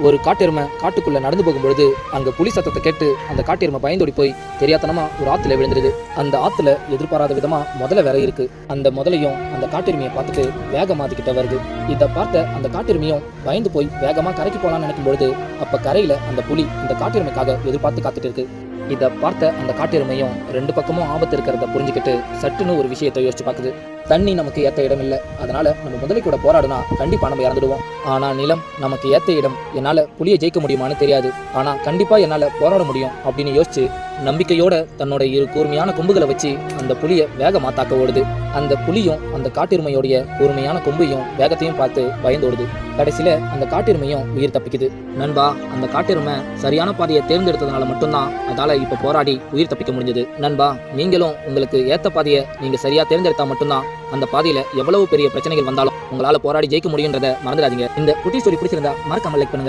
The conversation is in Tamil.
ஒரு காட்டெருமை காட்டுக்குள்ள நடந்து போகும்பொழுது அங்க புலி சத்தத்தை கேட்டு அந்த காட்டெருமை பயந்தோடி போய் தெரியாதனமா ஒரு ஆத்துல விழுந்துருது. அந்த ஆத்துல எதிர்பாராத விதமா முதல வேற இருக்கு. அந்த முதலையும் அந்த காட்டெருமையை பார்த்துட்டு வேகமா அதுகிட்ட வருது. இதை பார்த்த அந்த காட்டெருமையும் பயந்து போய் வேகமா கரைக்கு போலான்னு நினைக்கும் பொழுது அப்ப கரையில அந்த புலி இந்த காட்டெருமைக்காக எதிர்பார்த்து காத்துட்டு இருக்கு. இதை பார்த்த அந்த காட்டெருமையும் ரெண்டு பக்கமும் ஆபத்து இருக்கிறத புரிஞ்சுக்கிட்டு சட்டுன்னு ஒரு விஷயத்தை யோசிச்சு பார்க்குது. தண்ணி நமக்கு ஏற்ற இடம் இல்லை, அதனால நம்ம முதலை கூட போராடுனா கண்டிப்பா நம்ம இறந்துடுவோம். ஆனா நிலம் நமக்கு ஏற்ற இடம், என்னால புலியை ஜெயிக்க முடியுமான்னு தெரியாது, ஆனா கண்டிப்பா என்னால போராட முடியும் அப்படின்னு யோசிச்சு நம்பிக்கையோட தன்னோட இரு கூர்மையான கொம்புகளை வச்சு அந்த புலியை வேகமா தாக்க ஓடுது. அந்த புலியும் அந்த காட்டெருமையோடைய கூர்மையான கொம்பையும் வேகத்தையும் பார்த்து பயந்தோடுது. கடைசியில அந்த காட்டெருமையும் உயிர் தப்பிக்குது. நண்பா, அந்த காட்டெருமை சரியான பாதையை தேர்ந்தெடுத்ததுனால மட்டும்தான் அதால இப்ப போராடி உயிர் தப்பிக்க முடிஞ்சது. நண்பா, நீங்களும் உங்களுக்கு ஏத்த பாதையை நீங்க சரியா தேர்ந்தெடுத்தா மட்டும்தான் அந்த பாதையில எவ்வளவு பெரிய பிரச்சனைகள் வந்தாலும் உங்களால போராடி ஜெயிக்க முடியுன்றதை மறந்துடாதீங்க. இந்த குட்டி ஸ்டோரி பிடிச்சிருந்தா மறக்காம லைக் பண்ணுங்க.